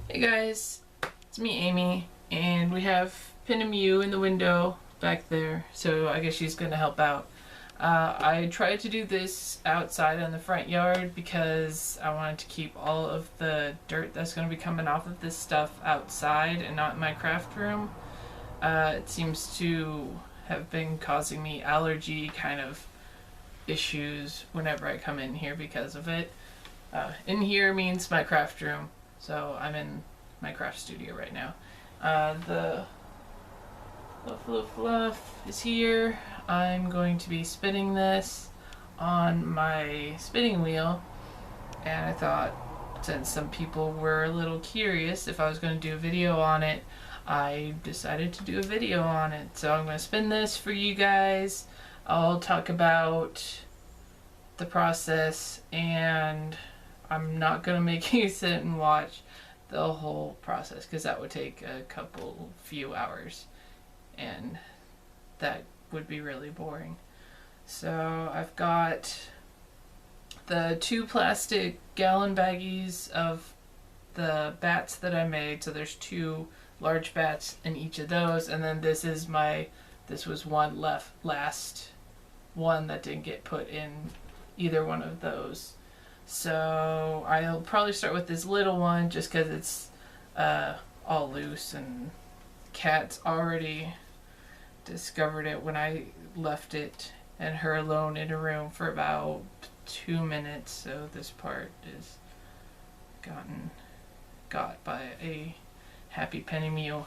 Hey guys, it's me Amy, and we have Pinnamew in the window back there, so I guess she's gonna help out. I tried to do this outside in the front yard because I wanted to keep all of the dirt that's gonna be coming off of this stuff outside and not in my craft room. It seems to have been causing me allergy kind of issues whenever I come in here because of it. In here means my craft room, so I'm in my craft studio right now. The Fluff is here. I'm going to be spinning this on my spinning wheel, and I thought since some people were a little curious if I was going to do a video on it, I decided to do a video on it. So I'm going to spin this for you guys. I'll talk about the process, and I'm not going to make you sit and watch the whole process because that would take a few hours and that would be really boring. So I've got the 2 plastic gallon baggies of the bats that I made. So there's 2 large bats in each of those, and then this was one last one that didn't get put in either one of those. So I'll probably start with this little one just because it's all loose, and Kat's already discovered it when I left it and her alone in a room for about 2 minutes. So this part is got by a happy Pinnamew.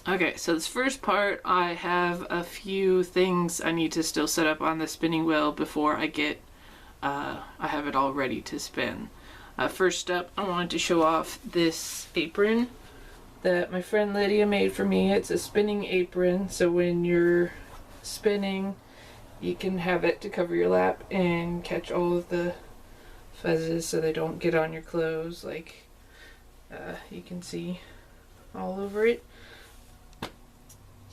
Okay, so this first part, I have a few things I need to still set up on the spinning wheel before I have it all ready to spin. First up, I wanted to show off this apron that my friend Lydia made for me. It's a spinning apron, so when you're spinning, you can have it to cover your lap and catch all of the fuzzes so they don't get on your clothes, like you can see all over it.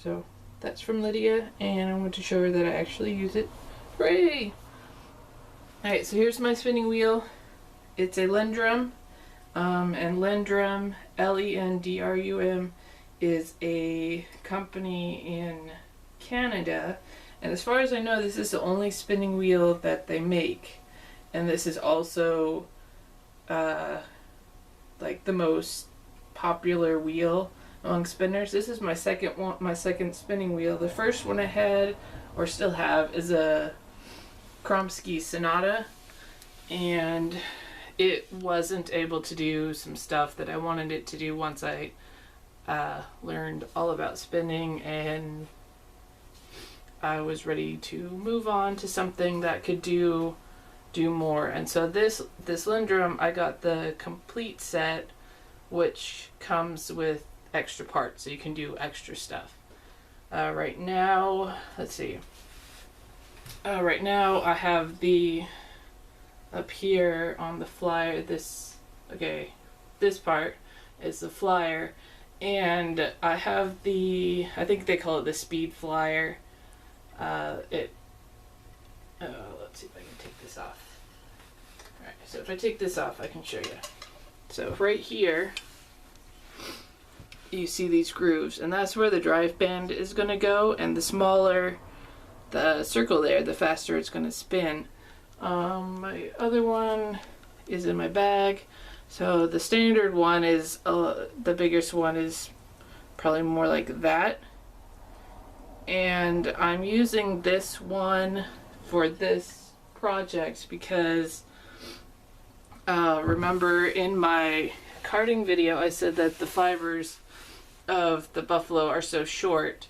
So that's from Lydia, and I want to show her that I actually use it. Hooray! Alright, so here's my spinning wheel. It's a Lendrum, and Lendrum, Lendrum, is a company in Canada, and as far as I know, this is the only spinning wheel that they make, and this is also like the most popular wheel among spinners. This is my second spinning wheel. The first one I had, or still have, is a Kromsky Sonata, and it wasn't able to do some stuff that I wanted it to do once I learned all about spinning, and I was ready to move on to something that could do more. And so this Lindrum, I got the complete set, which comes with extra parts, so you can do extra stuff. Right now, let's see. Right now I have the up here on the flyer, this part is the flyer, and I have I think they call it the speed flyer. Let's see if I can take this off. Alright, so if I take this off, I can show you. So right here you see these grooves, and that's where the drive band is going to go, and the smaller the circle there, the faster it's going to spin. My other one is in my bag. So the standard one is, the biggest one is probably more like that. And I'm using this one for this project because remember in my carding video I said that the fibers of the buffalo are so short,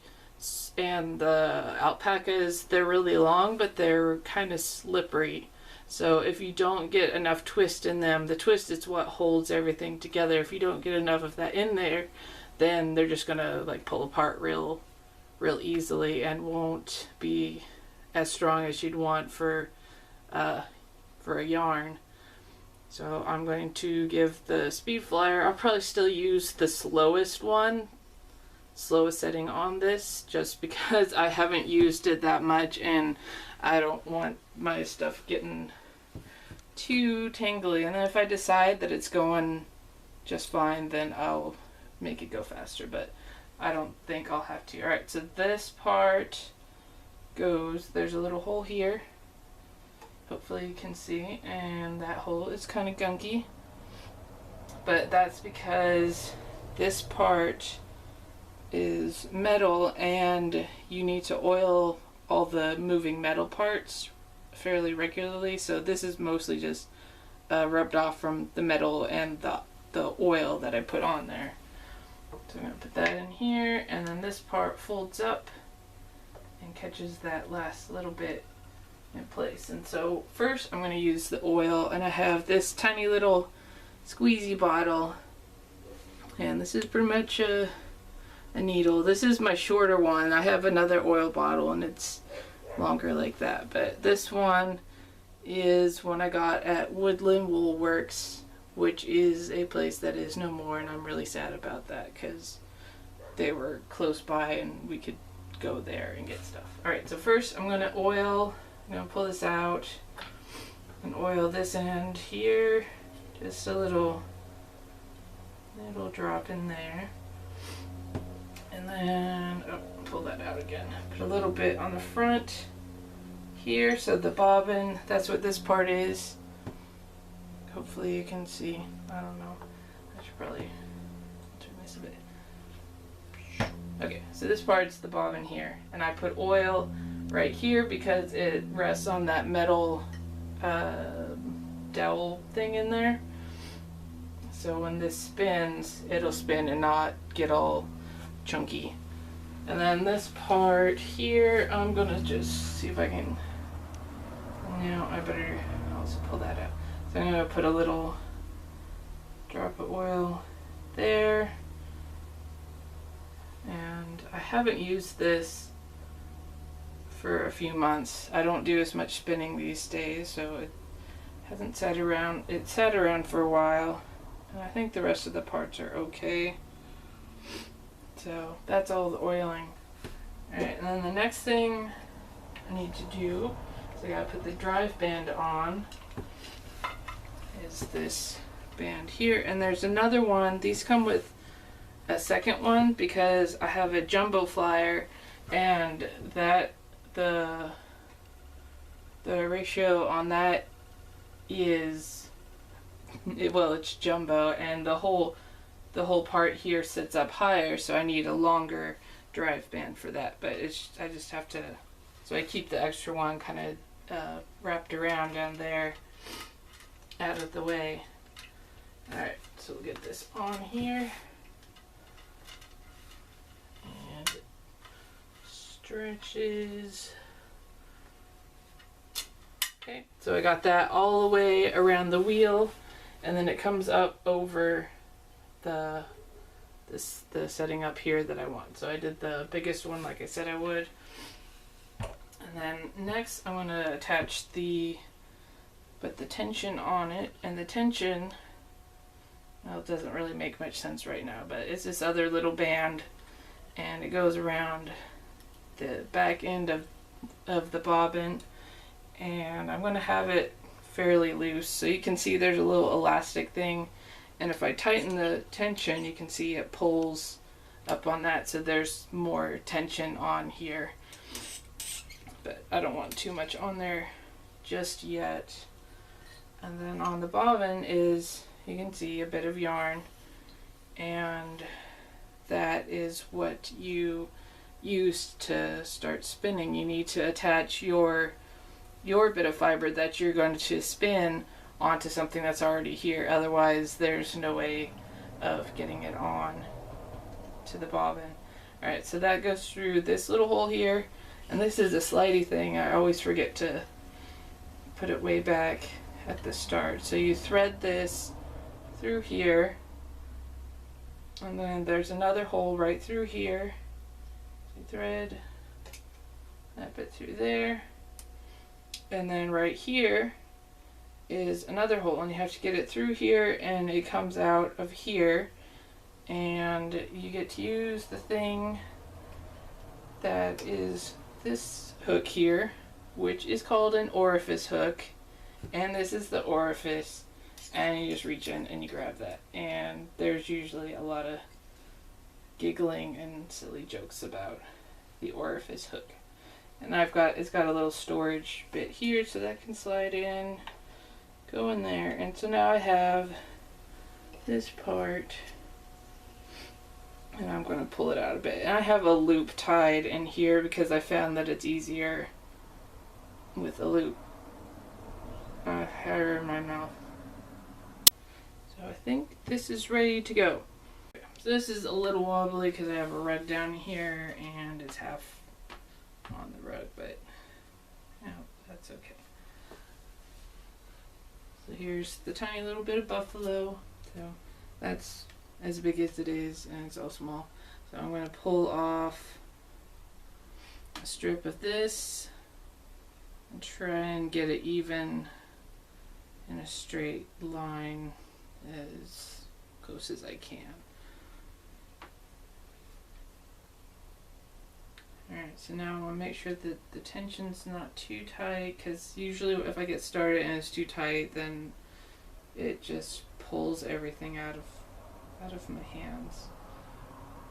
and the alpacas, they're really long, but they're kind of slippery. So if you don't get enough twist in them, the twist is what holds everything together. If you don't get enough of that in there, then they're just gonna like pull apart real easily and won't be as strong as you'd want for a yarn. So I'm going to give the speed flyer, I'll probably still use the slowest one, slowest setting on this, just because I haven't used it that much and I don't want my stuff getting too tangly. And then if I decide that it's going just fine, then I'll make it go faster, but I don't think I'll have to. Alright, so this part goes, there's a little hole here, hopefully you can see, and that hole is kind of gunky, but that's because this part is metal and you need to oil all the moving metal parts fairly regularly, so this is mostly just rubbed off from the metal and the oil that I put on there. So I'm going to put that in here, and then this part folds up and catches that last little bit in place. And so first I'm going to use the oil, and I have this tiny little squeezy bottle, and this is pretty much a needle. This is my shorter one. I have another oil bottle and it's longer like that, but this one is one I got at Woodland Wool Works, which is a place that is no more, and I'm really sad about that because they were close by and we could go there and get stuff. Alright, so first I'm going to oil, I'm going to pull this out and oil this end here, just a little drop in there, and then pull that out again, put a little bit on the front here, so the bobbin, that's what this part is. Hopefully you can see. I don't know. I should probably turn this a bit. Okay, so this part's the bobbin here, and I put oil right here because it rests on that metal dowel thing in there. So when this spins, it'll spin and not get all chunky. And then this part here, I'm gonna just see if I can. No, I better also pull that out. So I'm going to put a little drop of oil there, and I haven't used this for a few months. I don't do as much spinning these days, so it hasn't sat around. It sat around for a while, and I think the rest of the parts are okay. So that's all the oiling. Alright, and then the next thing I need to do is I gotta put the drive band on. Is this band here, and there's another one. These come with a second one because I have a jumbo flyer, and that the ratio on that is it's jumbo, and the whole part here sits up higher, so I need a longer drive band for that. But I just have to, so I keep the extra one kind of wrapped around down there, out of the way. Alright, so we'll get this on here, and it stretches. Okay, so I got that all the way around the wheel, and then it comes up over the setting up here that I want. So I did the biggest one like I said I would. And then next I'm going to attach put the tension on it, and the tension, well, it doesn't really make much sense right now, but it's this other little band, and it goes around the back end of the bobbin, and I'm going to have it fairly loose, so you can see there's a little elastic thing, and if I tighten the tension you can see it pulls up on that, so there's more tension on here, but I don't want too much on there just yet. And then on the bobbin is, you can see, a bit of yarn, and that is what you use to start spinning. You need to attach your bit of fiber that you're going to spin onto something that's already here, otherwise there's no way of getting it on to the bobbin. Alright, so that goes through this little hole here, and this is a slidey thing. I always forget to put it way back at the start. So you thread this through here, and then there's another hole right through here. So you thread that bit through there, and then right here is another hole, and you have to get it through here, and it comes out of here, and you get to use the thing that is this hook here, which is called an orifice hook, and this is the orifice, and you just reach in and you grab that, and there's usually a lot of giggling and silly jokes about the orifice hook. And it's got a little storage bit here so that can slide in, go in there, and so now I have this part, and I'm going to pull it out a bit. And I have a loop tied in here because I found that it's easier with a loop. Hair in my mouth. So I think this is ready to go. So this is a little wobbly because I have a rug down here and it's half on the rug, but no, that's okay. So here's the tiny little bit of buffalo. So that's as big as it is, and it's all small. So I'm going to pull off a strip of this and try and get it even in a straight line as close as I can. Alright, so now I want to make sure that the tension's not too tight, because usually if I get started and it's too tight, then it just pulls everything out of my hands.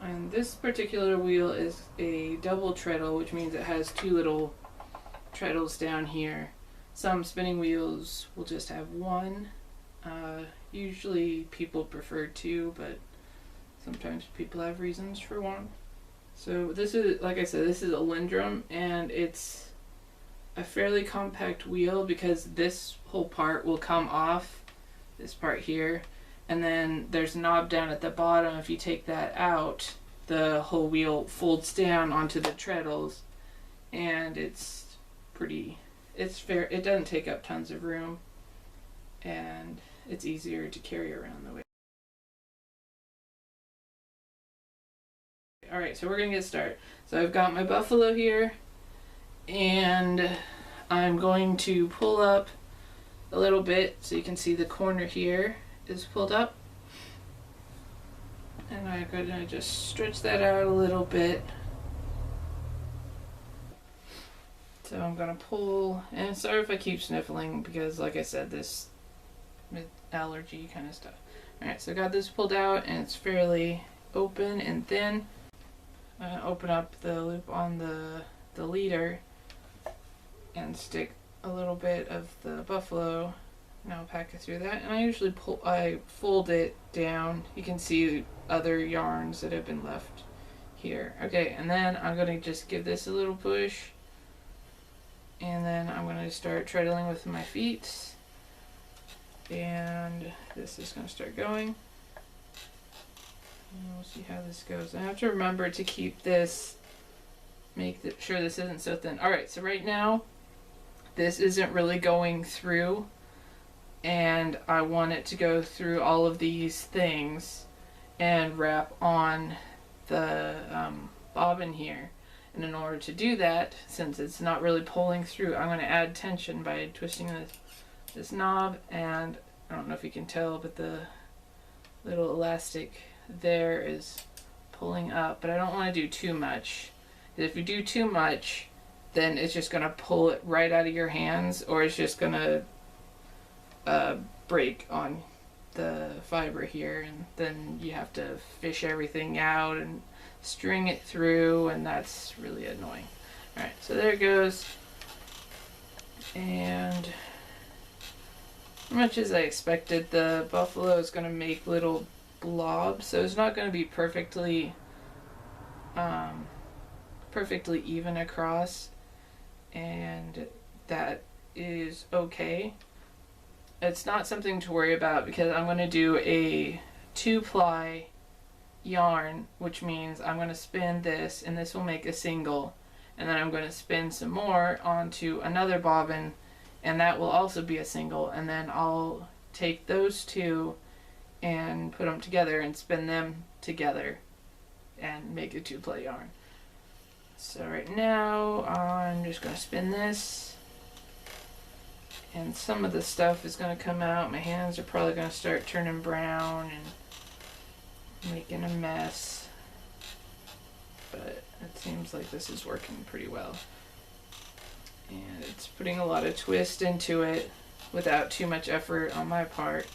And this particular wheel is a double treadle, which means it has two little treadles down here. Some spinning wheels will just have one. Usually people prefer two, but sometimes people have reasons for one. So this is, like I said, this is a Lindrum, and it's a fairly compact wheel because this whole part will come off, this part here, and then there's a knob down at the bottom. If you take that out, the whole wheel folds down onto the treadles, and it's fair. It doesn't take up tons of room, and it's easier to carry around the way. Alright, so we're going to get started. So I've got my buffalo here, and I'm going to pull up a little bit so you can see the corner here is pulled up. And I'm going to just stretch that out a little bit. So I'm going to pull, and sorry if I keep sniffling because, like I said, this allergy kind of stuff. Alright, so I got this pulled out, and it's fairly open and thin. I'm going to open up the loop on the leader and stick a little bit of the buffalo, and I'll pack it through that. And I usually fold it down. You can see other yarns that have been left here. Okay, and then I'm going to just give this a little push, and then I'm going to start treadling with my feet, and this is going to start going. And we'll see how this goes. I have to remember to keep this, sure this isn't so thin. Alright, so right now this isn't really going through, and I want it to go through all of these things and wrap on the bobbin here. And in order to do that, since it's not really pulling through, I'm going to add tension by twisting this knob, and I don't know if you can tell, but the little elastic there is pulling up, but I don't want to do too much. If you do too much, then it's just going to pull it right out of your hands, or it's just going to break on the fiber here, and then you have to fish everything out and string it through, and that's really annoying. Alright, so there it goes, and as much as I expected, the buffalo is going to make little blobs, so it's not going to be perfectly even across, and that is okay. It's not something to worry about because I'm going to do a 2-ply yarn, which means I'm going to spin this, and this will make a single, and then I'm going to spin some more onto another bobbin, and that will also be a single, and then I'll take those two and put them together and spin them together and make a 2-ply yarn. So right now I'm just going to spin this, and some of the stuff is going to come out. My hands are probably going to start turning brown, and making a mess, but it seems like this is working pretty well. And it's putting a lot of twist into it without too much effort on my part,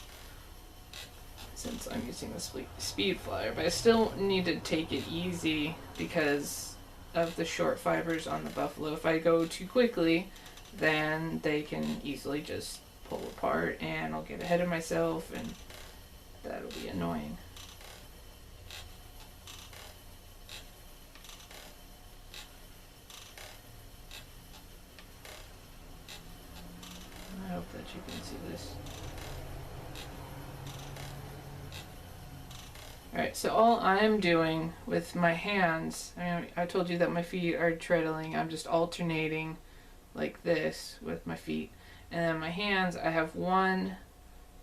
since I'm using the speed flyer, but I still need to take it easy because of the short fibers on the buffalo. If I go too quickly, then they can easily just pull apart and I'll get ahead of myself and that'll be annoying. I hope that you can see this. Alright, so all I'm doing with my hands, I told you that my feet are treadling. I'm just alternating like this with my feet. And then my hands, I have one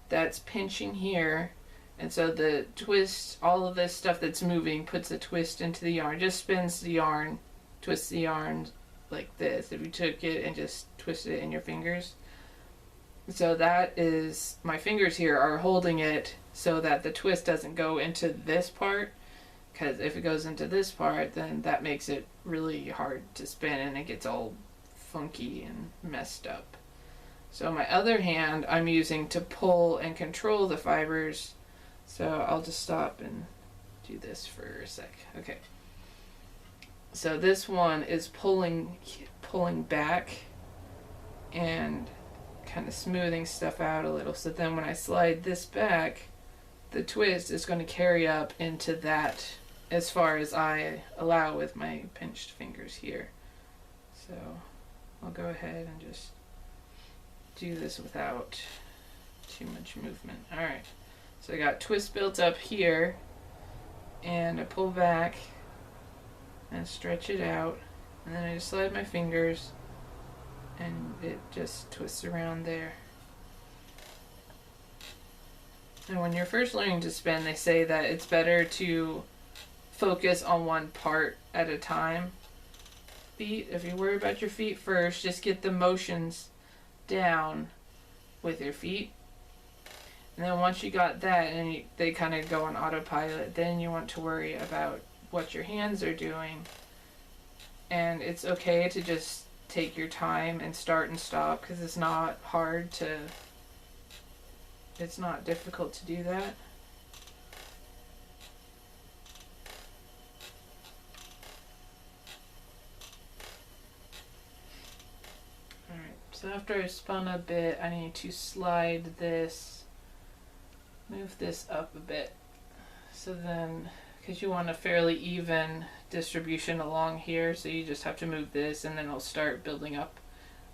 that's pinching here. And so the twist, all of this stuff that's moving puts a twist into the yarn. Just spins the yarn, twists the yarn like this. If you took it and just twisted it in your fingers. So that is, my fingers here are holding it so that the twist doesn't go into this part, because if it goes into this part, then that makes it really hard to spin and it gets all funky and messed up. So my other hand I'm using to pull and control the fibers. So I'll just stop and do this for a sec. Okay. So this one is pulling back and kind of smoothing stuff out a little, so then when I slide this back, the twist is going to carry up into that as far as I allow with my pinched fingers here. So I'll go ahead and just do this without too much movement. Alright, so I got twist built up here and I pull back and stretch it out, and then I just slide my fingers and it just twists around there. And when you're first learning to spin, they say that it's better to focus on one part at a time. Feet, if you worry about your feet first, just get the motions down with your feet. And then once you got that and they kind of go on autopilot, then you want to worry about what your hands are doing. And it's okay to just take your time and start and stop, because it's not hard to, it's not difficult to do that. Alright, so after I've spun a bit, I need to slide this, move this up a bit. So then, because you want a fairly even distribution along here, so you just have to move this and then it'll start building up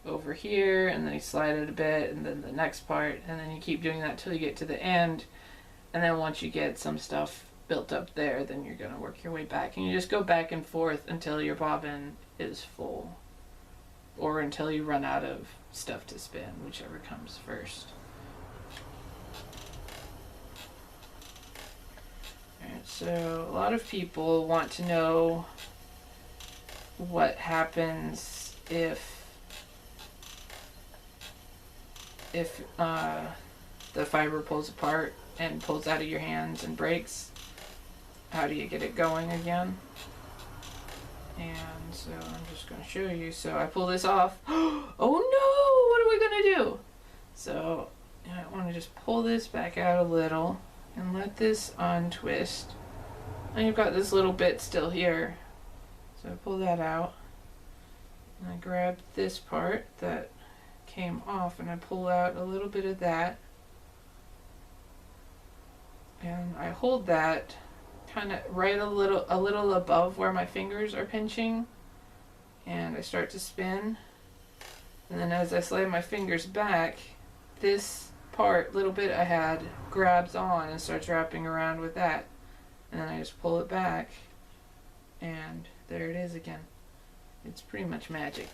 over here, and then you slide it a bit and then the next part, and then you keep doing that till you get to the end. And then once you get some stuff built up there, then you're going to work your way back, and you just go back and forth until your bobbin is full, or until you run out of stuff to spin, whichever comes first. So a lot of people want to know what happens if the fiber pulls apart and pulls out of your hands and breaks. How do you get it going again? And so I'm just going to show you. So I pull this off. Oh no! What are we going to do? So I want to just pull this back out a little and let this untwist. And you've got this little bit still here. So I pull that out. And I grab this part that came off and I pull out a little bit of that. And I hold that kind of right a little above where my fingers are pinching. And I start to spin. And then as I slide my fingers back, this little bit I had grabs on and starts wrapping around with that, and then I just pull it back and there it is again. It's pretty much magic.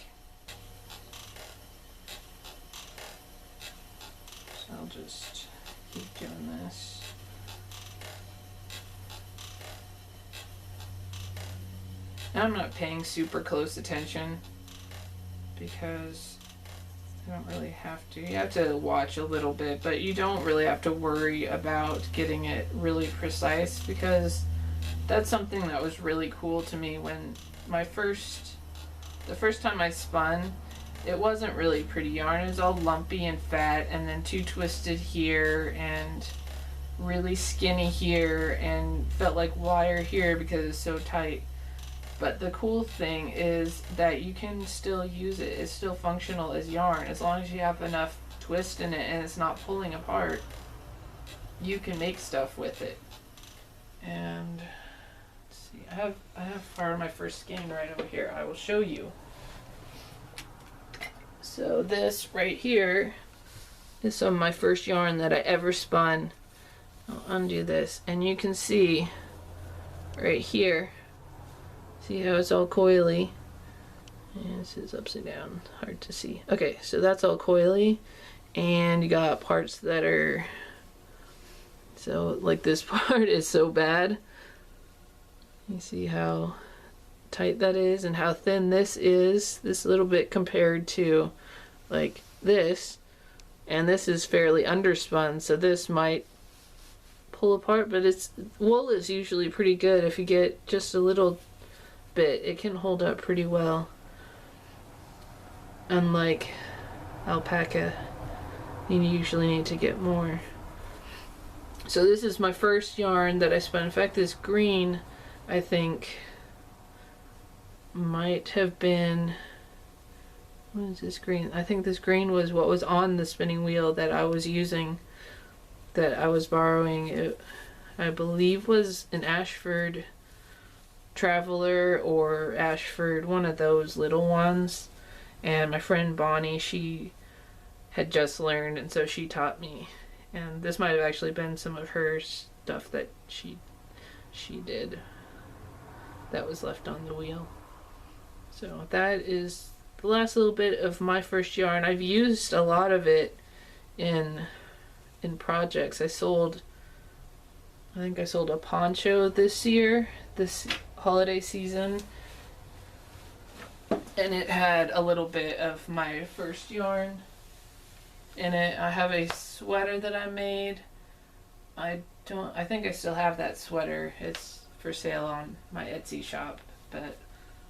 So I'll just keep doing this. Now I'm not paying super close attention because You don't really have to. You have to watch a little bit, but you don't really have to worry about getting it really precise, because that's something that was really cool to me when the first time I spun. It wasn't really pretty yarn. It was all lumpy and fat, and then too twisted here, and really skinny here, and felt like wire here because it's so tight. But the cool thing is that you can still use it. It's still functional as yarn. As long as you have enough twist in it and it's not pulling apart, you can make stuff with it. And let's see, I have part of my first skein right over here. I will show you. So this right here is some of my first yarn that I ever spun. I'll undo this, and you can see right here, see how it's all coily? And this is upside down, hard to see. Okay, so that's all coily, and you got parts that are, so like this part is so bad. You see how tight that is and how thin this is, this little bit compared to like this, and this is fairly underspun, so this might pull apart, but wool is usually pretty good. If you get just a little bit, it can hold up pretty well, unlike alpaca. You usually need to get more. So this is my first yarn that I spun. In fact, this green, I think, might have been, what is this green? I think this green was what was on the spinning wheel that I was using, that I was borrowing. It, I believe, was an Ashford Traveler or Ashford, one of those little ones. And my friend Bonnie, she had just learned, and so she taught me. And this might have actually been some of her stuff that she did that was left on the wheel. So that is the last little bit of my first yarn. I've used a lot of it in projects. I think I sold a poncho this year, this holiday season, and it had a little bit of my first yarn in it. I have a sweater that I made. I think I still have that sweater. It's for sale on my Etsy shop, but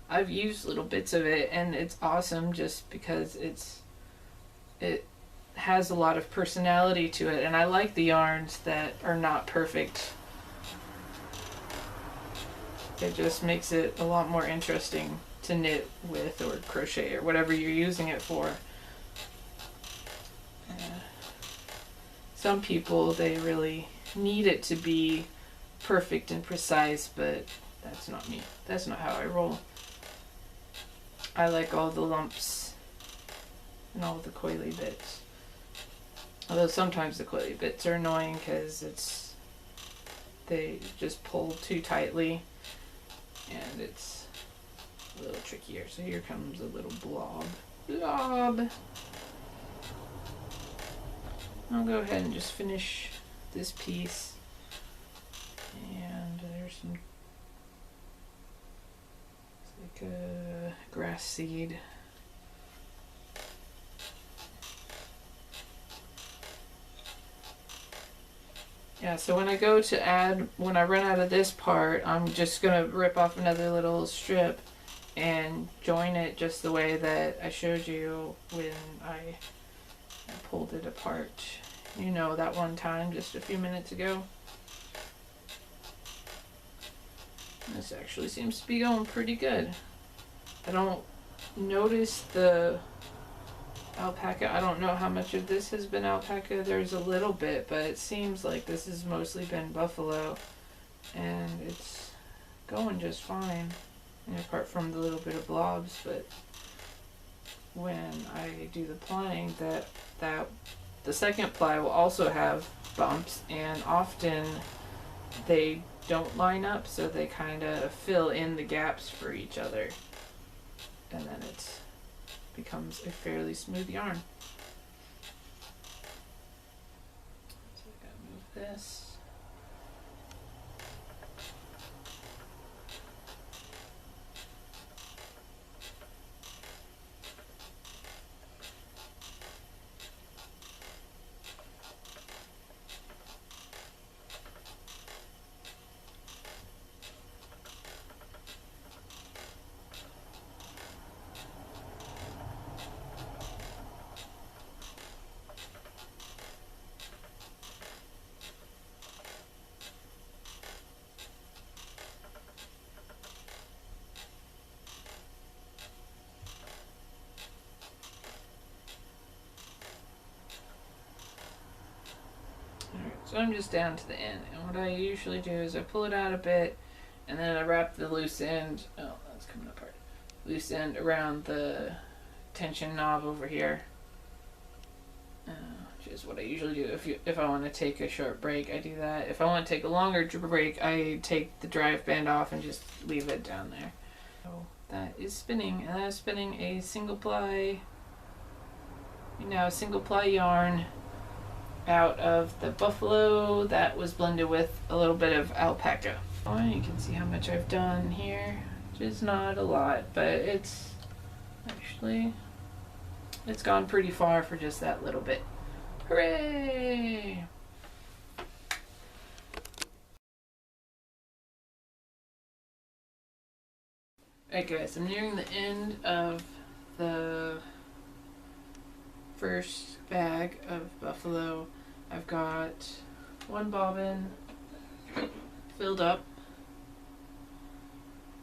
I've used little bits of it, and it's awesome just because it has a lot of personality to it, and I like the yarns that are not perfect. It just makes it a lot more interesting to knit with or crochet or whatever you're using it for. Some people, they really need it to be perfect and precise, but that's not me. That's not how I roll. I like all the lumps and all the coily bits. Although sometimes the coily bits are annoying because they just pull too tightly, and it's a little trickier. So here comes a little blob. I'll go ahead and just finish this piece. And there's some, it's like a grass seed. Yeah, so when I go to add, when I run out of this part, I'm just going to rip off another little strip and join it just the way that I showed you when I pulled it apart. You know, that one time just a few minutes ago. This actually seems to be going pretty good. I don't notice the alpaca. I don't know how much of this has been alpaca. There's a little bit, but it seems like this has mostly been buffalo, and it's going just fine, and apart from the little bit of blobs. But when I do the plying, that the second ply will also have bumps, and often they don't line up, so they kind of fill in the gaps for each other, and then it becomes a fairly smooth yarn. So I gotta move this. So I'm just down to the end, and what I usually do is I pull it out a bit, and then I wrap the loose end, oh, that's coming apart, loose end around the tension knob over here, which is what I usually do. If I want to take a short break, I do that. If I want to take a longer break, I take the drive band off and just leave it down there. So that is spinning, and that is spinning a single ply, single ply yarn out of the buffalo that was blended with a little bit of alpaca. Oh, you can see how much I've done here, which is not a lot, but it's gone pretty far for just that little bit. Hooray! Alright guys, I'm nearing the end of the first bag of buffalo. I've got one bobbin filled up,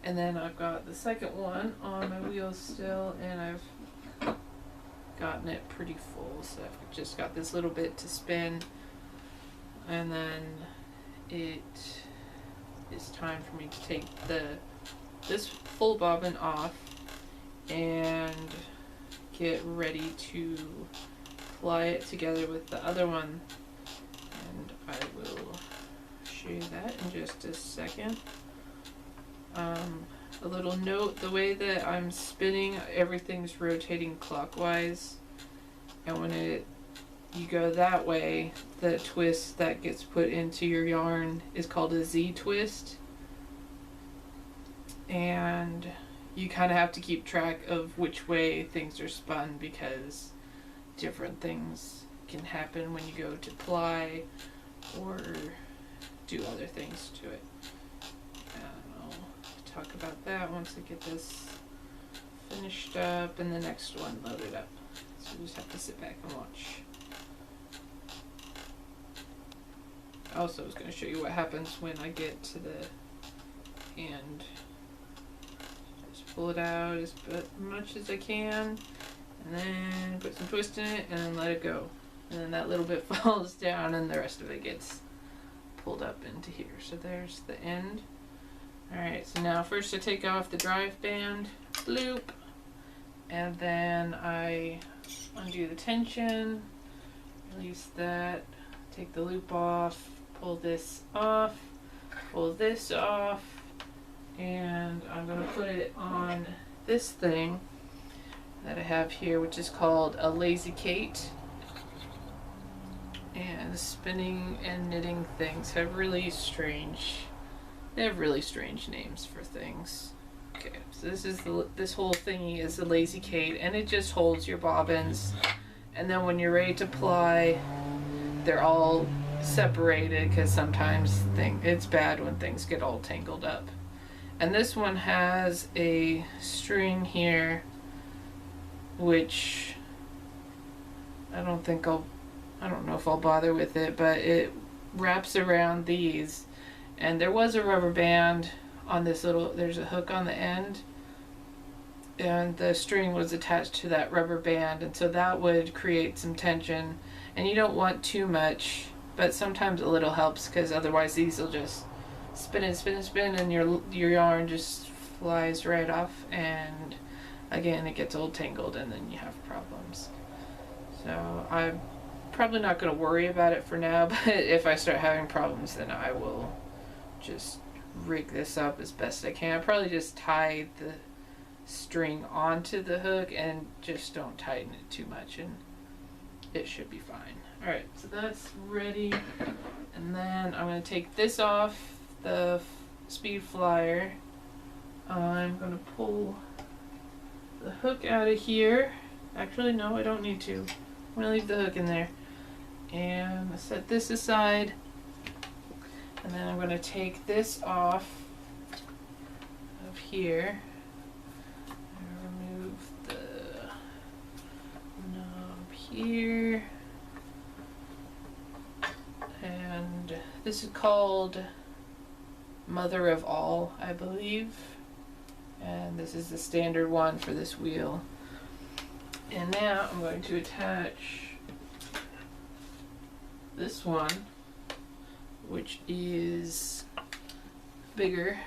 and then I've got the second one on my wheel still, and I've gotten it pretty full, so I've just got this little bit to spin, and then it is time for me to take this full bobbin off and get ready to ply it together with the other one, and I will show you that in just a second. A little note, the way that I'm spinning, everything's rotating clockwise, and when you go that way, the twist that gets put into your yarn is called a Z twist, and you kind of have to keep track of which way things are spun, because different things can happen when you go to ply or do other things to it. And I'll talk about that once I get this finished up and the next one loaded up. So you just have to sit back and watch. I also was going to show you what happens when I get to the end. Pull it out as much as I can, and then put some twist in it, and then let it go. And then that little bit falls down, and the rest of it gets pulled up into here. So there's the end. Alright, so now first I take off the drive band loop, and then I undo the tension, release that, take the loop off, pull this off, pull this off, and I'm going to put it on this thing that I have here, which is called a lazy Kate. And spinning and knitting things have really strange names for things. Okay, so this whole thingy is a lazy Kate, and it just holds your bobbins, and then when you're ready to ply, they're all separated, because sometimes it's bad when things get all tangled up. And this one has a string here, which I don't know if I'll bother with it, but it wraps around these. And there was a rubber band on this there's a hook on the end, and the string was attached to that rubber band, and so that would create some tension. And you don't want too much, but sometimes a little helps, because otherwise these will just spin and spin and spin, and your yarn just flies right off, and again it gets all tangled, and then you have problems. So I'm probably not going to worry about it for now, but if I start having problems, then I will just rig this up as best I can. I'll probably just tie the string onto the hook and just don't tighten it too much, and it should be fine. Alright, so that's ready, and then I'm going to take this off the speed flyer. I'm going to pull the hook out of here. Actually, no, I don't need to. I'm going to leave the hook in there. And set this aside. And then I'm going to take this off of here. Remove the knob here. And this is called Mother of All, I believe, and this is the standard one for this wheel. And now I'm going to attach this one which is bigger.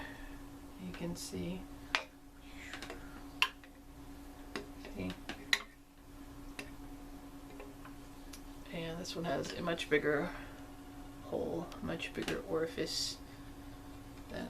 You can see. And this one has a much bigger hole, much bigger orifice than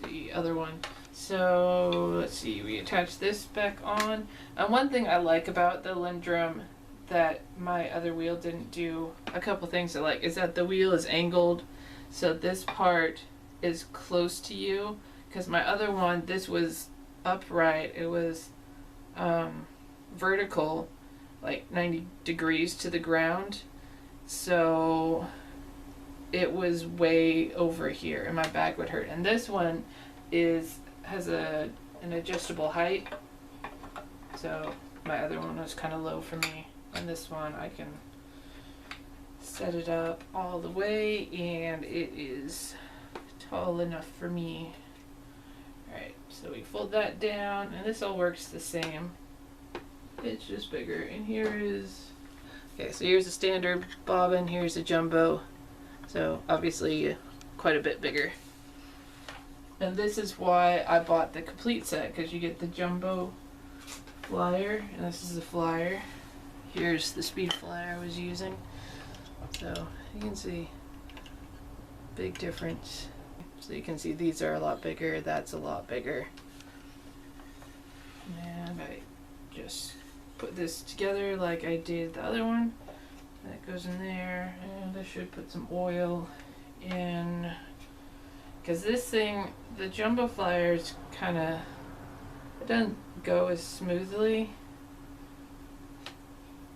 the other one. So let's see, we attach this back on. And one thing I like about the Lindrum that my other wheel didn't do, a couple things I like, is that the wheel is angled, so this part is close to you, because my other one, this was upright, it was vertical, like 90 degrees to the ground, so it was way over here and my back would hurt. And this one has an adjustable height, so my other one was kind of low for me, and this one I can set it up all the way and it is tall enough for me. Alright, so we fold that down and this all works the same. It's just bigger. And here is, okay, so here's a standard bobbin, here's a jumbo. So obviously quite a bit bigger. And this is why I bought the complete set, because you get the jumbo flyer, and this is the flyer. Here's the speed flyer I was using. So you can see big difference. So you can see these are a lot bigger, that's a lot bigger. And I just put this together like I did the other one. That goes in there, and I should put some oil in, because this thing, the jumbo flyers, kind of, it doesn't go as smoothly.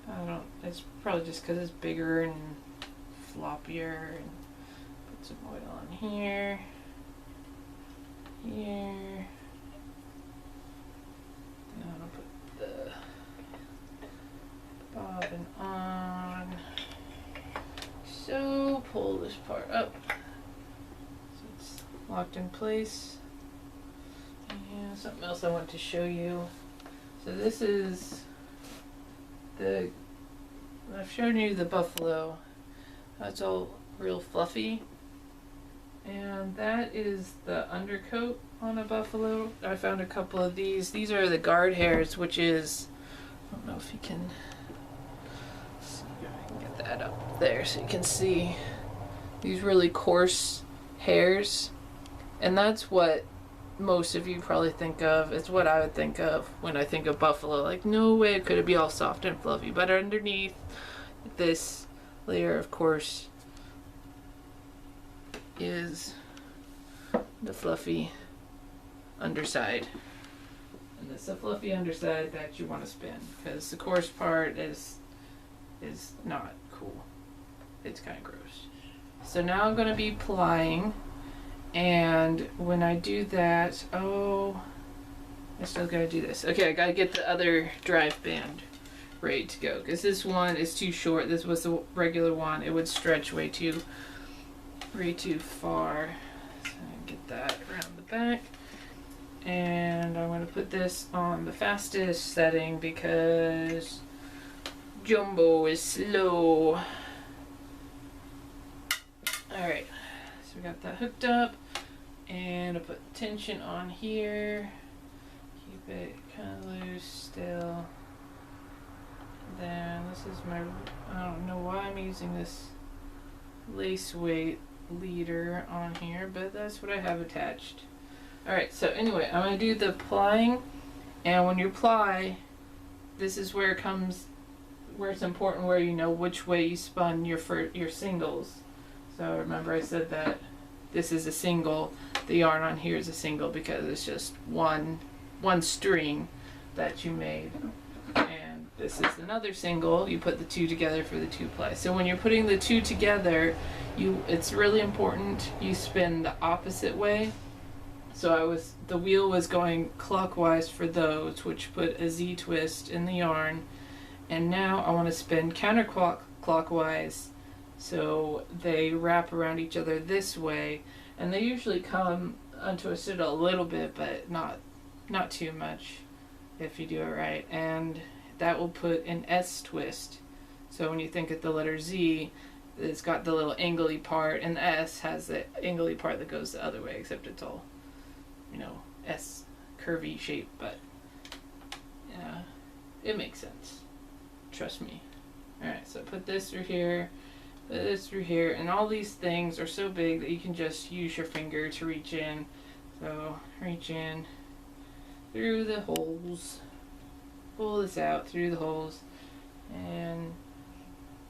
I don't, it's probably just because it's bigger and floppier. And put some oil on here, here. And I'm gonna put the bobbin on. So pull this part up so it's locked in place. And something else I want to show you. So this is I've shown you the buffalo. That's all real fluffy. And that is the undercoat on a buffalo. I found a couple of these. These are the guard hairs, which is, I don't know if you can see if I can get that up there so you can see these really coarse hairs. And that's what most of you probably think of. It's what I would think of when I think of buffalo. Like, no way could it be all soft and fluffy. But underneath this layer, of course, is the fluffy underside. And it's the fluffy underside that you want to spin, because the coarse part is not cool. It's kind of gross. So now I'm going to be plying, and when I do that, oh, I still got to do this. Okay, I got to get the other drive band ready to go, because this one is too short. This was the regular one. It would stretch way too far. So I get that around the back. And I'm going to put this on the fastest setting because jumbo is slow. Alright, so we got that hooked up, and I put tension on here. Keep it kind of loose still. Then this is my, I don't know why I'm using this lace weight leader on here, but that's what I have attached. Alright, so anyway, I'm going to do the plying, and when you ply, this is where it comes, where it's important, where you know which way you spun your singles. So remember I said that this is a single, the yarn on here is a single because it's just one string that you made. And this is another single, you put the two together for the two ply. So when you're putting the two together, it's really important you spin the opposite way. So the wheel was going clockwise for those, which put a Z twist in the yarn, and now I want to spin counterclockwise so they wrap around each other this way, and they usually come onto a sit a little bit, but not too much if you do it right, and that will put an S twist. So when you think of the letter Z, it's got the little angly part, and the S has the angly part that goes the other way, except it's all, you know, S curvy shape, but yeah, it makes sense. Trust me. Alright, so put this through here, put this through here, and all these things are so big that you can just use your finger to reach in. So reach in through the holes, pull this out through the holes, and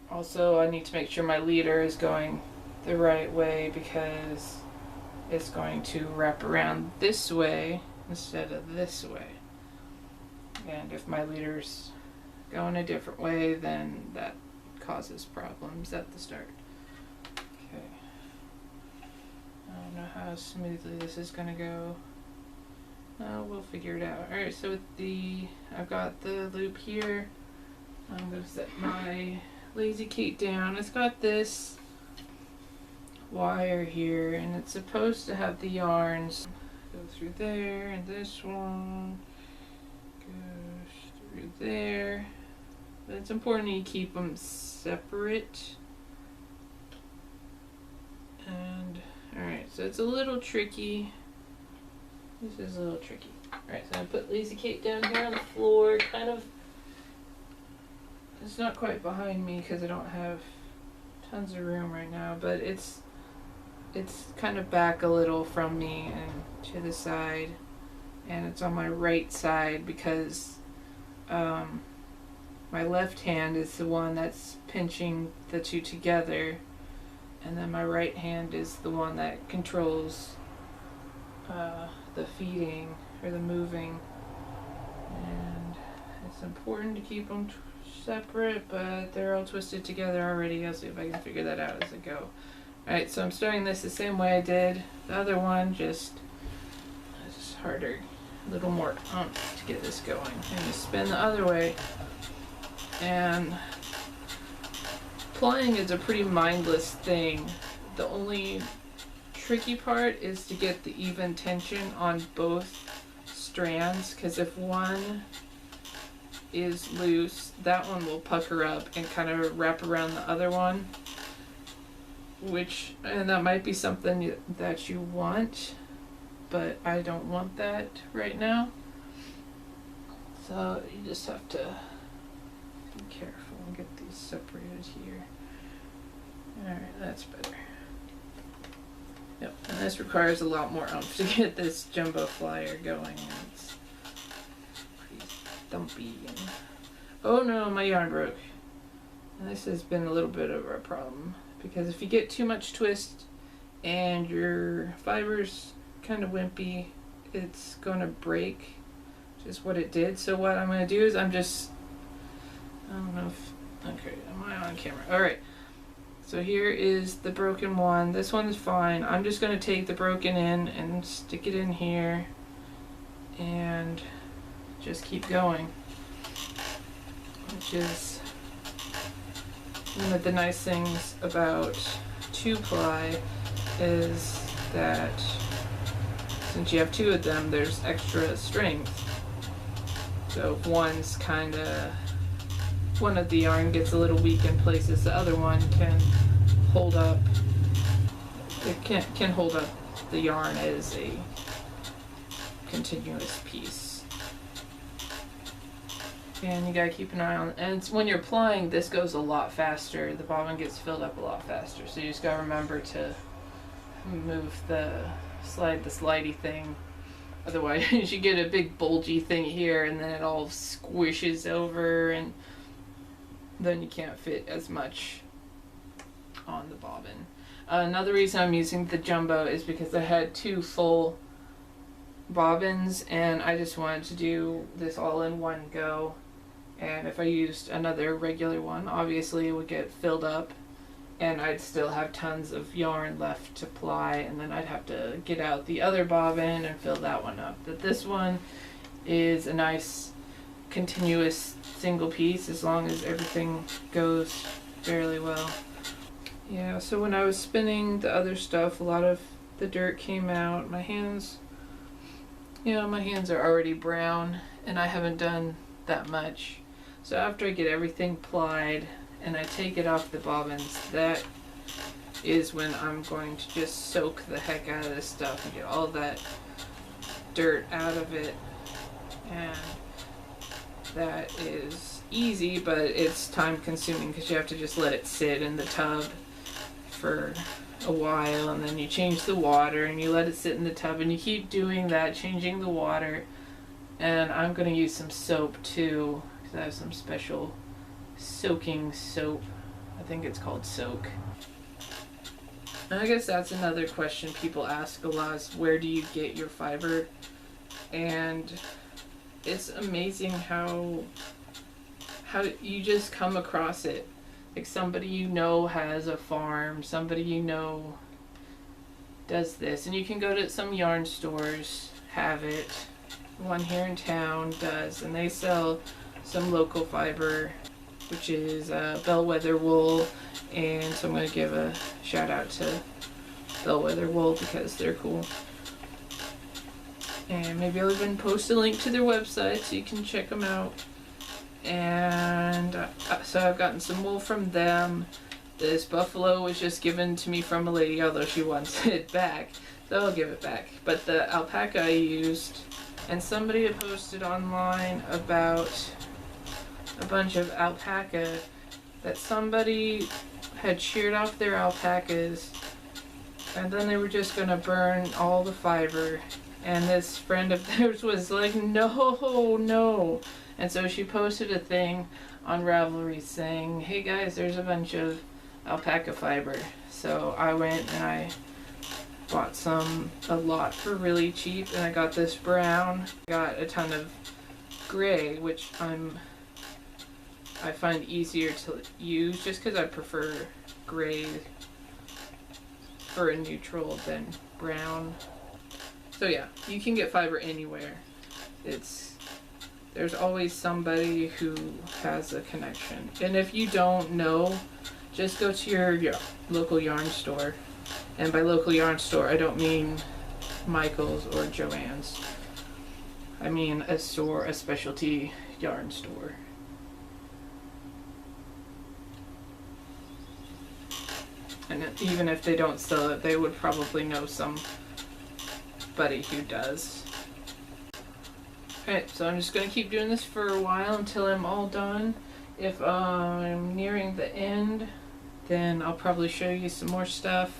also I need to make sure my leader is going the right way because it's going to wrap around this way instead of this way. And if my leader's going a different way, then that causes problems at the start. Okay. I don't know how smoothly this is going to go. We'll figure it out. Alright, so I've got the loop here. I'm going to set my Lazy Kate down. It's got this wire here, and it's supposed to have the yarns go through there, and this one goes through there. But it's important you keep them separate. And alright, so it's a little tricky. This is a little tricky. Alright, so I put Lazy Kate down here on the floor, kind of. It's not quite behind me because I don't have tons of room right now, but it's kind of back a little from me and to the side, and it's on my right side because my left hand is the one that's pinching the two together, and then my right hand is the one that controls the feeding or the moving, and it's important to keep them separate, but they're all twisted together already. I'll see if I can figure that out as I go. Alright, so I'm starting this the same way I did the other one, just it's harder, a little more to get this going. And just spin the other way. And plying is a pretty mindless thing. The only tricky part is to get the even tension on both strands, because if one is loose, that one will pucker up and kind of wrap around the other one, and that might be something that you want, but I don't want that right now. So you just have to be careful and get these separated here. Alright, that's better. Yep, and this requires a lot more oomph to get this jumbo flyer going. It's pretty thumpy. Oh no, my yarn broke. And this has been a little bit of a problem, because if you get too much twist and your fiber's kind of wimpy, it's going to break, which is what it did. So what I'm going to do is I don't know if, okay, am I on camera? Alright, so here is the broken one. This one's fine. I'm just going to take the broken end and stick it in here and just keep going, which is one of the nice things about 2-ply, is that since you have two of them, there's extra strength. So if one of the yarn gets a little weak in places, the other one can hold up. It can hold up the yarn as a continuous piece. And you gotta keep an eye on, and when you're plying, this goes a lot faster. The bobbin gets filled up a lot faster. So you just gotta remember to slide the slidey thing. Otherwise you get a big bulgy thing here, and then it all squishes over, and then you can't fit as much on the bobbin. Another reason I'm using the jumbo is because I had 2 full bobbins, and I just wanted to do this all in one go. And if I used another regular one, obviously it would get filled up, and I'd still have tons of yarn left to ply, and then I'd have to get out the other bobbin and fill that one up. But this one is a nice continuous single piece, as long as everything goes fairly well. Yeah, so when I was spinning the other stuff, a lot of the dirt came out. My hands are already brown, and I haven't done that much. So after I get everything plied and I take it off the bobbins, that is when I'm going to just soak the heck out of this stuff and get all that dirt out of it. And that is easy, but it's time consuming because you have to just let it sit in the tub for a while, and then you change the water and you let it sit in the tub, and you keep doing that, changing the water. And I'm going to use some soap too, because I have some special soaking soap. I think it's called Soak. And I guess that's another question people ask a lot, is where do you get your fiber? And it's amazing how you just come across it. Like somebody you know has a farm, somebody you know does this, and you can go to some yarn stores, have it. One here in town does, and they sell some local fiber, which is bellwether wool, and so I'm going to give a shout out to bellwether wool because they're cool. And maybe I'll even post a link to their website so you can check them out. And so I've gotten some wool from them. This buffalo was just given to me from a lady, although she wants it back, so I'll give it back. But the alpaca I used, and somebody had posted online about a bunch of alpaca that somebody had sheared off their alpacas, and then they were just going to burn all the fiber. And this friend of theirs was like, no. And so she posted a thing on Ravelry saying, hey guys, there's a bunch of alpaca fiber. So I went and I bought a lot for really cheap, and I got this brown. Got a ton of gray, which I find easier to use just because I prefer gray for a neutral than brown. So yeah, you can get fiber anywhere. There's always somebody who has a connection. And if you don't know, just go to your local yarn store. And by local yarn store, I don't mean Michael's or Joann's. I mean a specialty yarn store. And even if they don't sell it, they would probably know somebody who does. Okay, so I'm just going to keep doing this for a while until I'm all done. If I'm nearing the end, then I'll probably show you some more stuff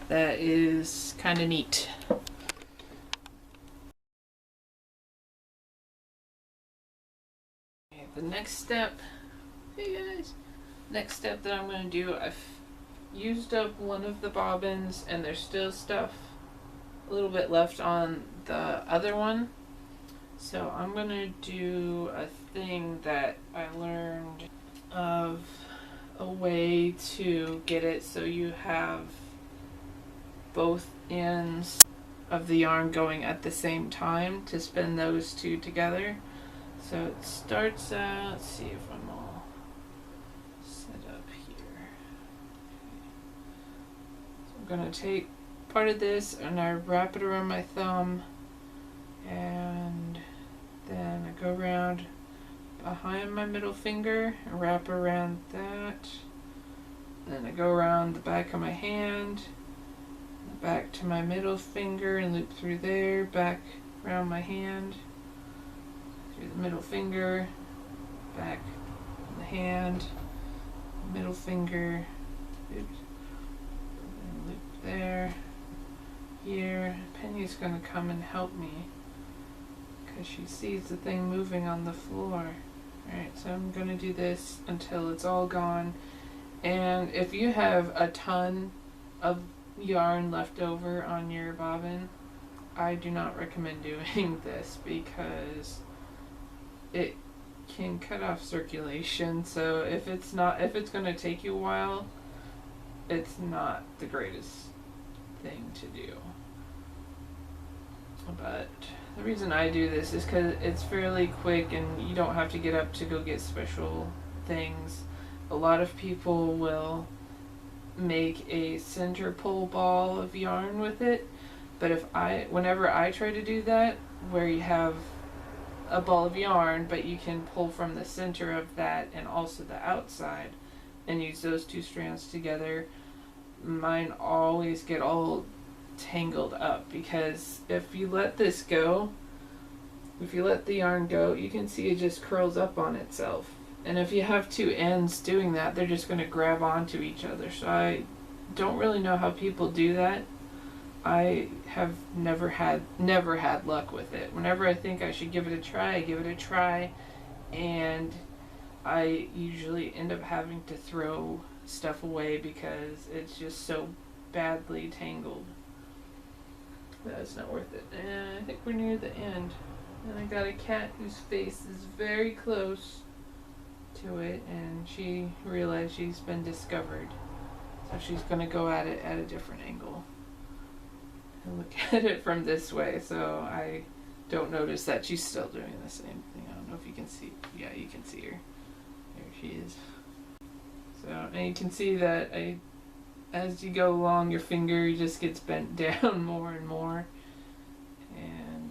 that is kind of neat. Okay, the next step, hey guys, next step that I'm going to do, I've used up one of the bobbins and there's still stuff a little bit left on the other one. So I'm going to do a thing that I learned of a way to get it so you have both ends of the yarn going at the same time to spin those two together. So it starts out, let's see if I'm all set up here. So I'm going to take part of this and I wrap it around my thumb, and then I go around behind my middle finger and wrap around that. Then I go around the back of my hand, back to my middle finger and loop through there, back around my hand, through the middle finger, back on the hand, middle finger, oops, and loop there, here. Penny's gonna come and help me because she sees the thing moving on the floor. Alright, so I'm gonna do this until it's all gone. And if you have a ton of yarn left over on your bobbin, I do not recommend doing this because it can cut off circulation. So if it's going to take you a while, it's not the greatest thing to do. But the reason I do this is because it's fairly quick and you don't have to get up to go get special things. A lot of people will make a center pull ball of yarn with it, but whenever I try to do that, where you have a ball of yarn but you can pull from the center of that and also the outside and use those two strands together, mine always get all tangled up, because if you let this go, if you let the yarn go, you can see it just curls up on itself. And if you have two ends doing that, they're just going to grab onto each other. So I don't really know how people do that. I have never had luck with it. Whenever I think I should give it a try, I give it a try, and I usually end up having to throw stuff away because it's just so badly tangled. That's not worth it. And I think we're near the end. And I got a cat whose face is very close to it, and she realized she's been discovered. So she's going to go at it at a different angle and look at it from this way, so I don't notice that she's still doing the same thing. I don't know if you can see. Yeah, you can see her. There she is. So, and you can see that as you go along, your finger just gets bent down more and more. And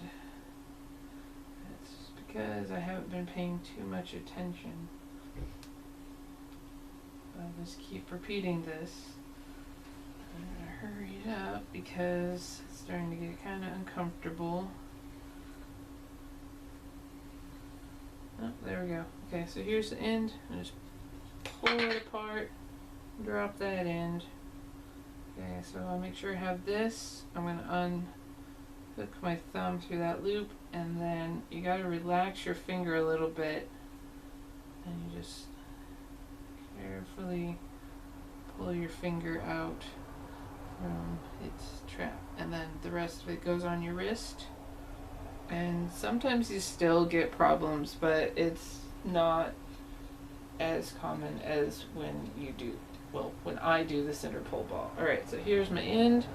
that's because I haven't been paying too much attention. I'll just keep repeating this. I'm gonna hurry it up because it's starting to get kind of uncomfortable. Oh, there we go. Okay, so here's the end. I just pull it apart, drop that end. Okay, so I'll make sure I have this. I'm gonna unhook my thumb through that loop, and then you gotta relax your finger a little bit, and you just carefully pull your finger out from its trap, and then the rest of it goes on your wrist. And sometimes you still get problems, but it's not as common as when you do, well, when I do the center pole ball. Alright, so here's my end,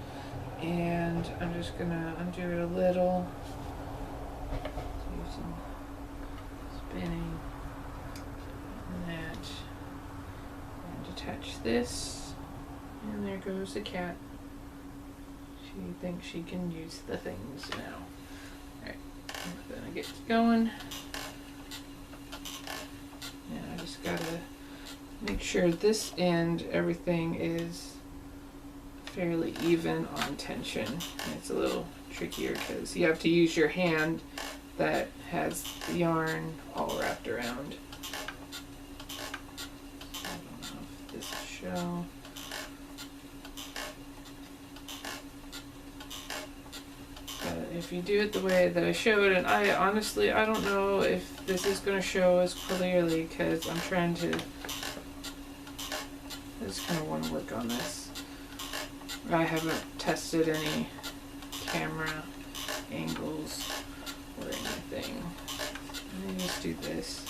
and I'm just gonna undo it a little, do some spinning and that, and attach this, and there goes the cat. She thinks she can use the things now. Alright, I'm gonna get going. And I just gotta make sure this end, everything is fairly even on tension. And it's a little trickier because you have to use your hand that has the yarn all wrapped around. I don't know if this will show. If you do it the way that I showed, and I honestly, I don't know if this is going to show as clearly because I'm trying to, I just kind of want to work on this. I haven't tested any camera angles or anything. Let me just do this.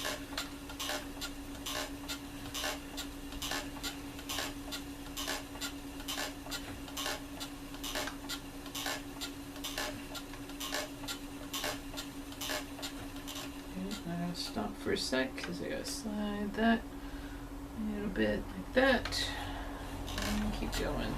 Stop for a sec because I gotta slide that a little bit like that and keep going.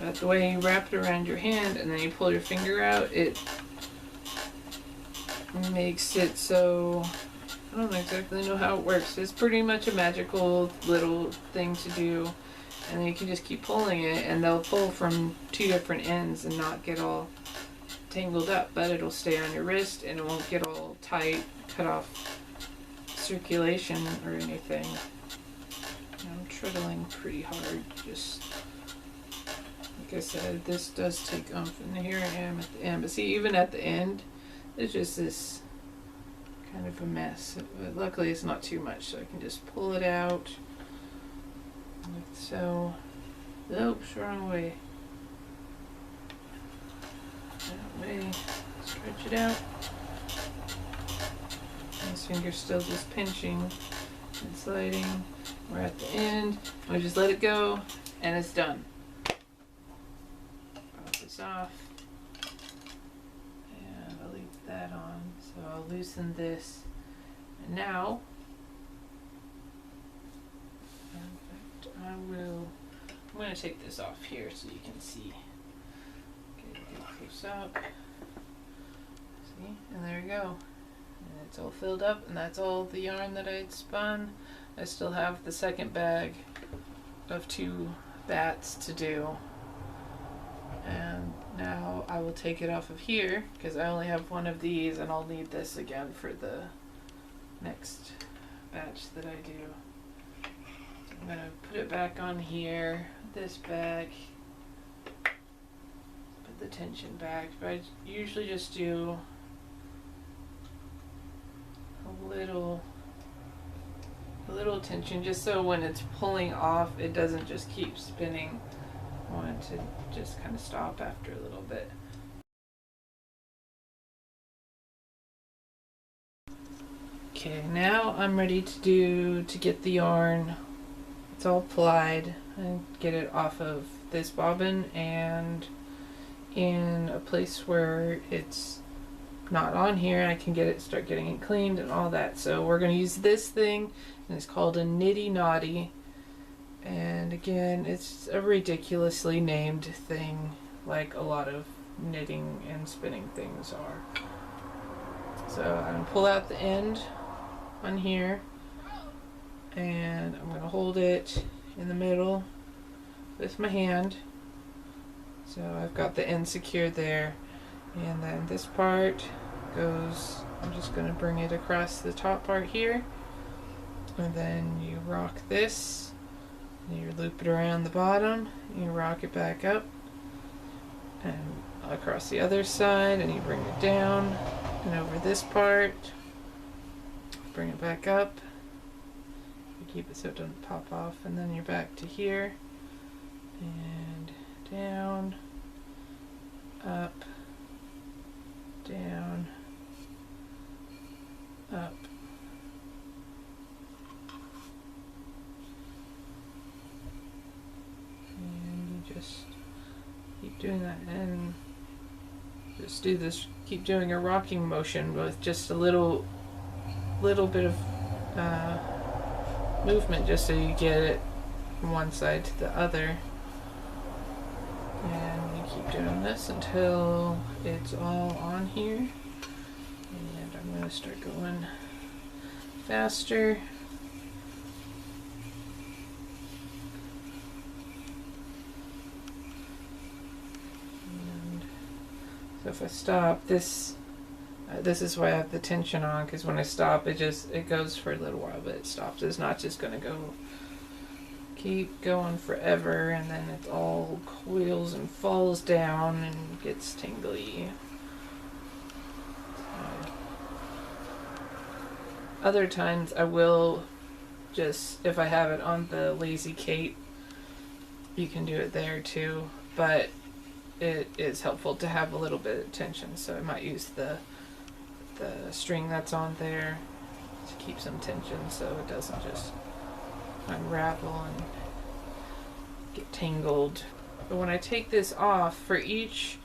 But the way you wrap it around your hand and then you pull your finger out, it makes it so, I don't exactly know how it works. It's pretty much a magical little thing to do. And then you can just keep pulling it, and they'll pull from two different ends and not get all tangled up, but it'll stay on your wrist and it won't get all tight, cut off circulation or anything. I'm triddling pretty hard, just like I said, this does take oomph, and here I am at the end. But see, even at the end, it's just this kind of a mess. But luckily it's not too much, so I can just pull it out. Like so. Oops, wrong way. That way. Stretch it out. This finger's still just pinching and sliding. We're at the end. I just let it go, and it's done. Pop this off. And I'll leave that on. So I'll loosen this. And now, I'm going to take this off here so you can see. Okay, get close up. See, and there we go. And it's all filled up, and that's all the yarn that I'd spun. I still have the second bag of 2 bats to do. And now I will take it off of here because I only have one of these, and I'll need this again for the next batch that I do. So I'm going to put it back on here, this bag, put the tension back, but I usually just do a little tension just so when it's pulling off it doesn't just keep spinning. I want it to just kind of stop after a little bit. Okay, now I'm ready to get the yarn. It's all plied and get it off of this bobbin and in a place where it's not on here. I can start getting it cleaned and all that. So we're going to use this thing, and it's called a Nitty Naughty. And again, it's a ridiculously named thing, like a lot of knitting and spinning things are. So I'm going to pull out the end on here, and I'm going to hold it in the middle with my hand. So I've got the end secured there, and then this part goes, I'm just going to bring it across the top part here, and then you rock this. You loop it around the bottom, you rock it back up and across the other side, and you bring it down and over this part, bring it back up, you keep it so it doesn't pop off, and then you're back to here and down, up, down, up. Just keep doing that, and just do this, keep doing a rocking motion with just a little bit of movement, just so you get it from one side to the other. And you keep doing this until it's all on here, and I'm going to start going faster. So if I stop, this is why I have the tension on, because when I stop it goes for a little while, but it stops. It's not just going to keep going forever, and then it all coils and falls down and gets tingly. Other times I will just, if I have it on the Lazy Kate, you can do it there too, but it is helpful to have a little bit of tension, so I might use the string that's on there to keep some tension so it doesn't just unravel and get tangled. But when I take this off, for each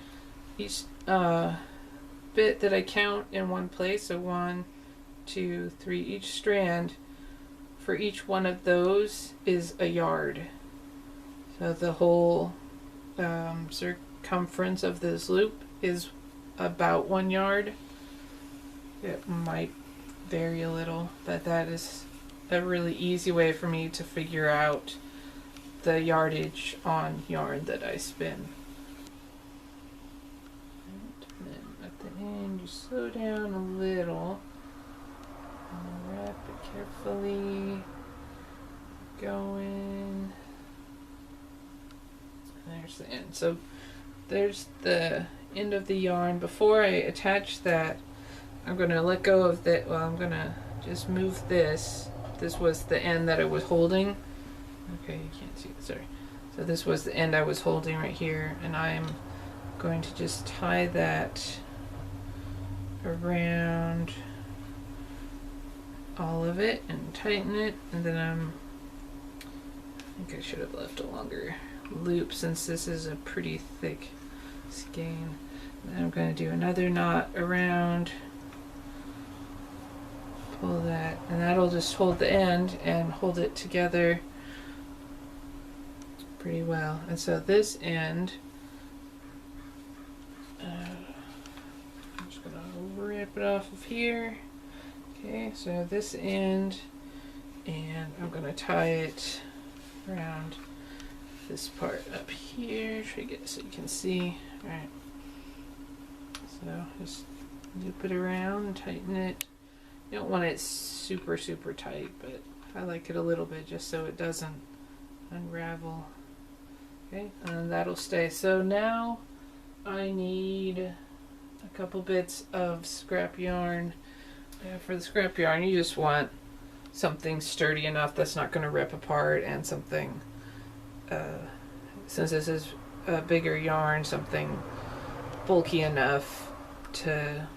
bit that I count in one place, so 1, 2, 3, each strand, for each one of those is a yard. So the whole circumference of this loop is about 1 yard. It might vary a little, but that is a really easy way for me to figure out the yardage on yarn that I spin. And then at the end you slow down a little and wrap it carefully going. There's the end. So there's the end of the yarn. Before I attach that, I'm going to let go of that. Well, I'm going to just move this. This was the end that I was holding. Okay, you can't see it, sorry. So this was the end I was holding right here, and I'm going to just tie that around all of it and tighten it, and then I think I should have left a longer loop since this is a pretty thick skein. Then I'm going to do another knot around, pull that, and that'll just hold the end and hold it together pretty well. And so this end, I'm just going to snip it off of here. Okay, so this end, and I'm going to tie it around this part up here. Try to get it so you can see. Alright, so just loop it around and tighten it. You don't want it super tight, but I like it a little bit just so it doesn't unravel. Okay, and that'll stay. So now I need a couple bits of scrap yarn. For the scrap yarn, you just want something sturdy enough that's not going to rip apart, and something, since this is a bigger yarn, something bulky enough to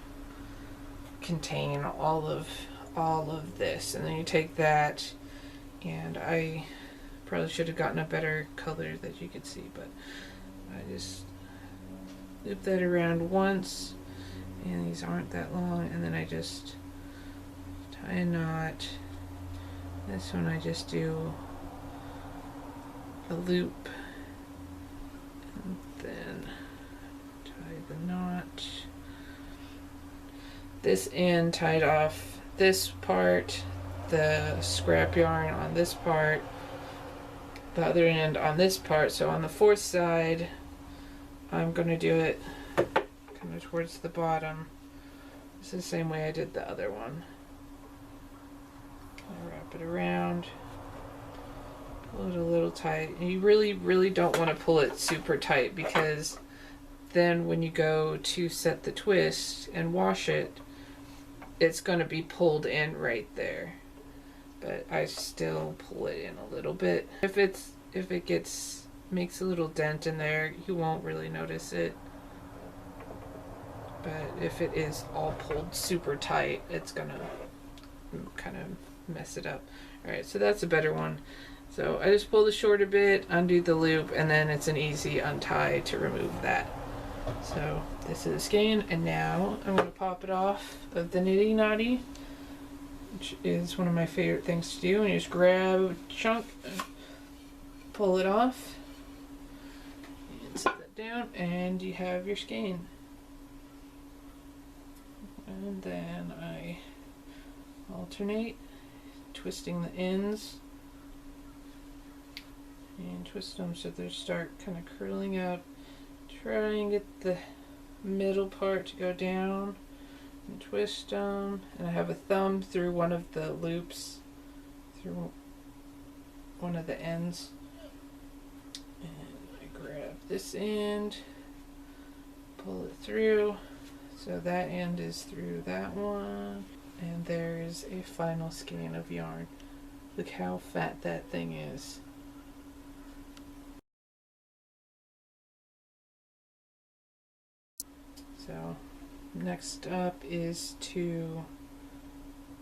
contain all of this. And then you take that, and I probably should have gotten a better color that you could see, but I just loop that around once, and these aren't that long, and then I just tie a knot. This one I just do a loop and then tie the knot. This end tied off this part, the scrap yarn on this part, the other end on this part. So on the fourth side, I'm going to do it kind of towards the bottom. It's the same way I did the other one. I'll wrap it around, pull it a little tight. And you really don't want to pull it super tight, because then when you go to set the twist and wash it, it's going to be pulled in right there. But I still pull it in a little bit. If it makes a little dent in there, you won't really notice it. But if it is all pulled super tight, it's gonna kind of mess it up. Alright, so that's a better one. So I just pull the short a bit, undo the loop, and then it's an easy untie to remove that. So this is the skein, and now I'm going to pop it off of the Nitty Knotty, which is one of my favorite things to do. And you just grab a chunk and pull it off, and set that down, and you have your skein. And then I alternate twisting the ends and twist them so they start kind of curling up. Try and get the middle part to go down and twist them. And I have a thumb through one of the loops, through one of the ends. And I grab this end, pull it through. So that end is through that one. And there is a final skein of yarn. Look how fat that thing is. So next up is to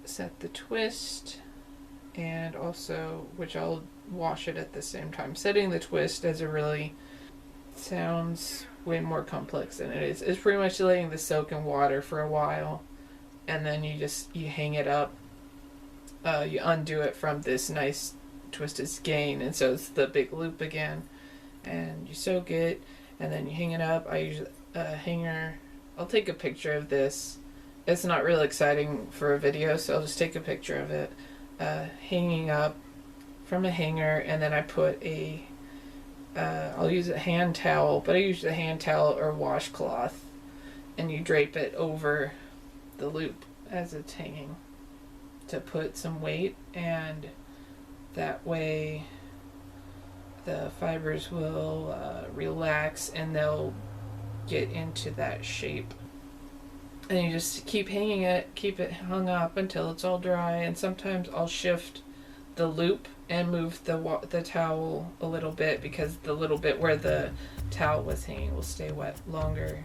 set the twist, and also, which I'll wash it at the same time. Setting the twist as a really sounds way more complex than it is. It's pretty much letting this soak in water for a while, and then you hang it up. You undo it from this nice twisted skein, and so it's the big loop again, and you soak it, and then you hang it up. I use a hanger. I'll take a picture of this. It's not really exciting for a video, so I'll just take a picture of it hanging up from a hanger, and then I put I'll use a hand towel, but I use a hand towel or washcloth, and you drape it over the loop as it's hanging to put some weight, and that way the fibers will relax and they'll get into that shape. And you just keep hanging it, keep it hung up until it's all dry. And sometimes I'll shift the loop and move the towel a little bit, because the little bit where the towel was hanging will stay wet longer.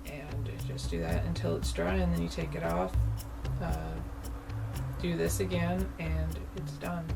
And just do that until it's dry, and then you take it off, do this again, and it's done.